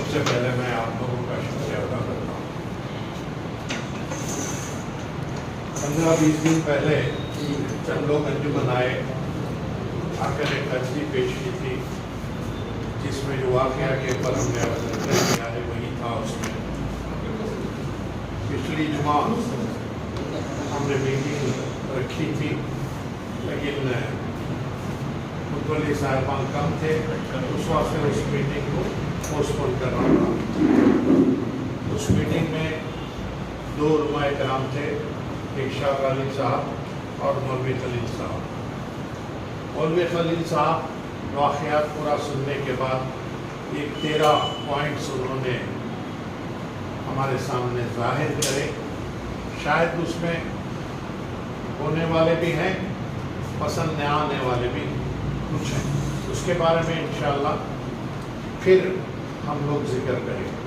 سب سے پہلے میں آپ لوگوں کا شکریہ ادا کرتا ہوں۔ 15-20 دن پہلے چند لوگ انجمن آئے، آ کر ایک عرضی پیش کی تھی، جس میں جو واقعہ کے اوپر ہم نے ذکر کیا ہے وہی تھا۔ اس میں پچھلی جمعہ ہم نے میٹنگ رکھی تھی، لیکن متولی صاحبان کم تھے، اس واسطے اس میٹنگ کو پوسٹ پون کرنا پڑا۔ اس میٹنگ میں 2 علماء کرام تھے، ایک شاہ غالب صاحب اور مولوی خلیل صاحب۔ مولوی خلیل صاحب واقعات پورا سننے کے بعد ایک 13 پوائنٹس انہوں نے ہمارے سامنے ظاہر کرے۔ شاید اس میں ہونے والے بھی ہیں، پسند نہ آنے والے بھی کچھ ہیں، اس کے بارے میں انشاءاللہ پھر ہم لوگ ذکر کریں گے۔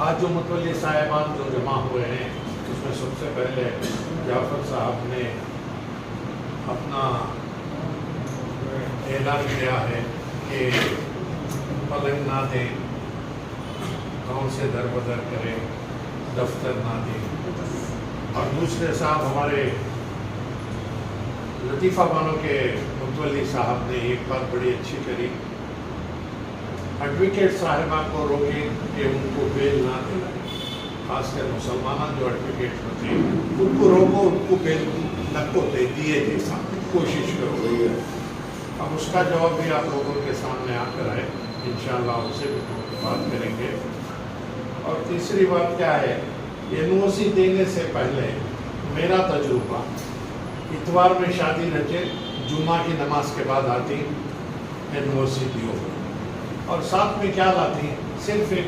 آج جو متولی صاحبان جو جمع ہوئے ہیں، اس میں سب سے پہلے جعفر صاحب نے اپنا اعلان کیا ہے کہ پلنگ نہ دیں، گاؤں سے در بدر کریں، دفتر نہ دیں۔ اور دوسرے صاحب ہمارے لطیفہ بانو کے متولی صاحب نے ایک بات بڑی اچھی کری، ایڈوکیٹ صاحبہ کو روکیں کہ ان کو بیل نہ دلائیں، خاص کر مسلمان جو ایڈوکیٹ ہوتے ہیں ان کو روکو، ان کو بیل نہ کو دیے جیسا کوشش کرو۔ اب اس کا جواب بھی آپ لوگوں کے سامنے آ کر ہے، انشاءاللہ ان سے بھی بات کریں گے۔ اور تیسری بات کیا ہے، NOC دینے سے پہلے میرا تجربہ، اتوار میں شادی رچے، جمعہ کی نماز کے بعد آتی NOC دیو، اور ساتھ میں کیا لاتی، صرف ایک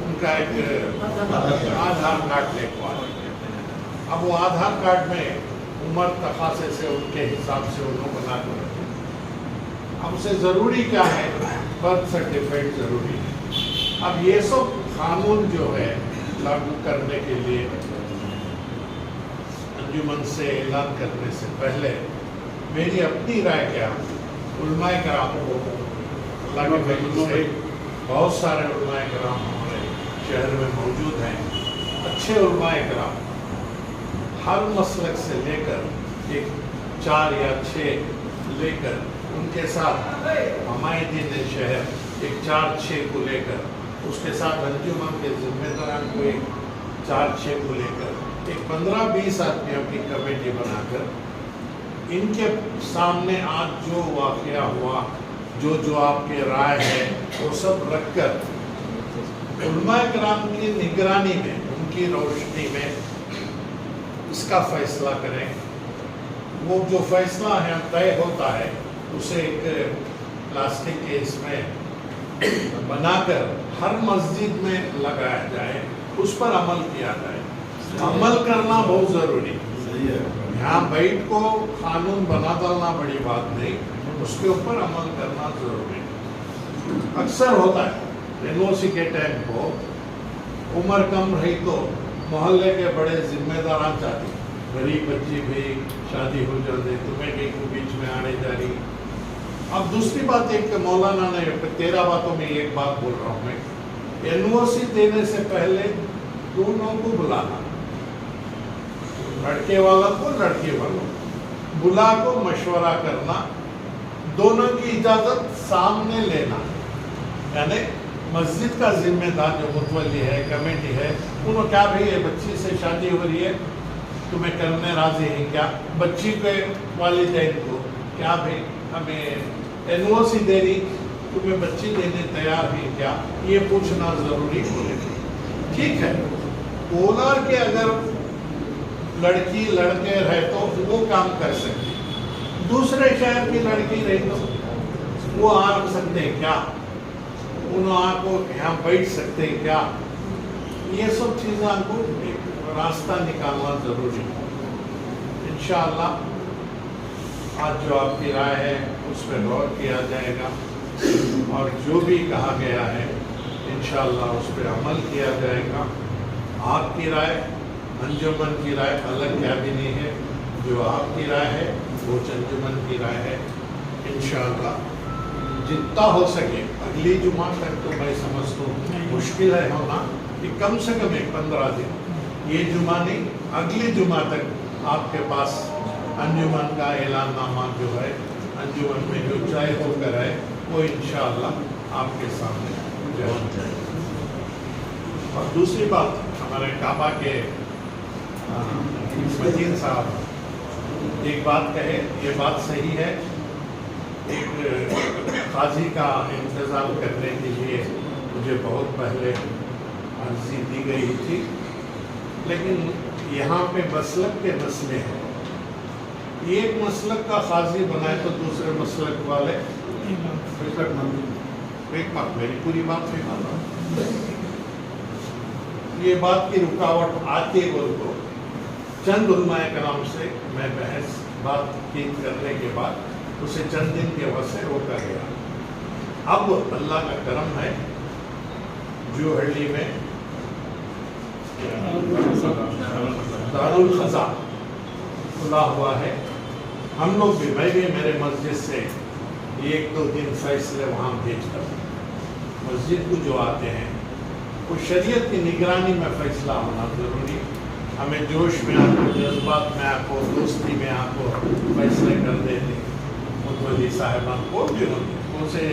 ان کا ایک آدھار کارڈ لے کو آتی۔ اب وہ آدھار کارڈ میں عمر تقاضے سے ان کے حساب سے انہوں بنا کر رکھتے۔ اب اسے ضروری کیا ہے، برتھ سرٹیفکیٹ ضروری ہے۔ اب یہ سب قانون جو ہے لاگو کرنے کے لیے انجمن سے اعلان کرنے سے پہلے میری اپنی رائے کیا، علماء کرام کو اللہ کے فضل سے بہت سارے علماء کرام ہمارے شہر میں موجود ہیں، اچھے علماء کرام، ہر مسلک سے لے کر ایک 4 یا 6 لے کر ان کے ساتھ حمایتین شہر ایک 4-6 کو لے کر، اس کے ساتھ انجمن کے ذمہ داران کو ایک 4-6 کو لے کر ایک 15-20 آدمیوں کی کمیٹی بنا کر ان کے سامنے آج جو واقعہ ہوا، جو آپ کی رائے ہے، وہ سب رکھ کر علماء کرام کی نگرانی میں، ان کی روشنی میں اس کا فیصلہ کریں۔ وہ جو فیصلہ ہے طے ہوتا ہے، اسے ایک پلاسٹک کے اس میں بنا کر ہر مسجد میں لگایا جائے، اس پر عمل کیا جائے۔ عمل کرنا بہت ضروری ہے، یہاں بیٹھ کو قانون بنا ڈالنا بڑی بات نہیں، اس کے اوپر عمل کرنا ضروری ہے۔ اکثر ہوتا ہے NOC کے ٹائم کو عمر کم رہی تو محلے کے بڑے ذمہ داران چاہتی، غریب بچی بھی شادی ہو جاتے، تمہیں کہیں کو بیچ میں آنے جا رہی۔ اب دوسری بات ایک مولانا نے 13 باتوں میں ایک بات بول رہا ہوں میں، NOC دینے سے پہلے دونوں کو بلانا، لڑکے والا کو لڑکی والوں بلا کو مشورہ کرنا، دونوں کی اجازت سامنے لینا، یعنی مسجد کا ذمہ دار جو متولی ہے، کمیٹی ہے، انہوں کیا بھی ہے، بچی سے شادی ہو رہی ہے، تمہیں کرنے راضی ہیں کیا، بچی کے والدین کو کیا بھی ہمیں NOC دے رہی، تمہیں بچی دینے تیار ہیں کیا، یہ پوچھنا ضروری بولے۔ ٹھیک ہے، بولا کہ اگر لڑکی لڑکے رہے تو وہ کام کر سکتی، دوسرے شہر کی لڑکی رہی تو وہ آ سکتے ہیں کیا، انہوں آ کو یہاں بیٹھ سکتے ہیں کیا، یہ سب چیزیں کو راستہ نکالنا ضروری ہے۔ انشاءاللہ آج جو آپ کی رائے ہے اس پہ غور کیا جائے گا، اور جو بھی کہا گیا ہے انشاءاللہ اس پہ عمل کیا جائے گا۔ آپ کی رائے، انجمن کی رائے الگ کیا بھی نہیں ہے، جو آپ کی رائے ہے وہ انجمن کی رائے ہے۔ انشاءاللہ جتنا ہو سکے اگلی جمعہ تک تو میں سمجھتا ہوں مشکل ہے ہونا کہ کم سے کم 15 دن، یہ جمعہ نہیں اگلی جمعہ تک آپ کے پاس انجمن کا اعلان نامہ جو ہے انجمن میں جو چائے ہو کر ہے وہ انشاءاللہ آپ کے سامنے پہنچ جائے گا۔ اور دوسری بات، ہمارے کعبہ کے متین صاحب ایک بات کہے، یہ بات صحیح ہے، ایک قاضی کا انتظام کرنے کے لیے مجھے بہت پہلے عرضی دی گئی تھی، لیکن یہاں پہ مسلک کے مسئلے ہیں، ایک مسلک کا قاضی بنائے تو دوسرے مسلک والے ایک بات، میری پوری بات نہیں مان رہا، یہ بات کی رکاوٹ آتی ہے کو چند علماء کرام سے میں بحث بات چیت کرنے کے بعد اسے چند دن کے وقت سے روکا گیا۔ اب اللہ کا کرم ہے، جوہری میں دارالخزا کھلا ہوا ہے، ہم لوگ بھی، میں بھی میرے مسجد سے 1-2 دن فیصلے وہاں بھیج کر مسجد کو جو آتے ہیں وہ شریعت کی نگرانی میں فیصلہ ہونا ضروری، ہمیں جوش میں آپ کو، جذبات میں آپ کو، دوستی میں آپ کو فیصلے کر دیتے متولی صاحبان کو بھی ہوتے اسے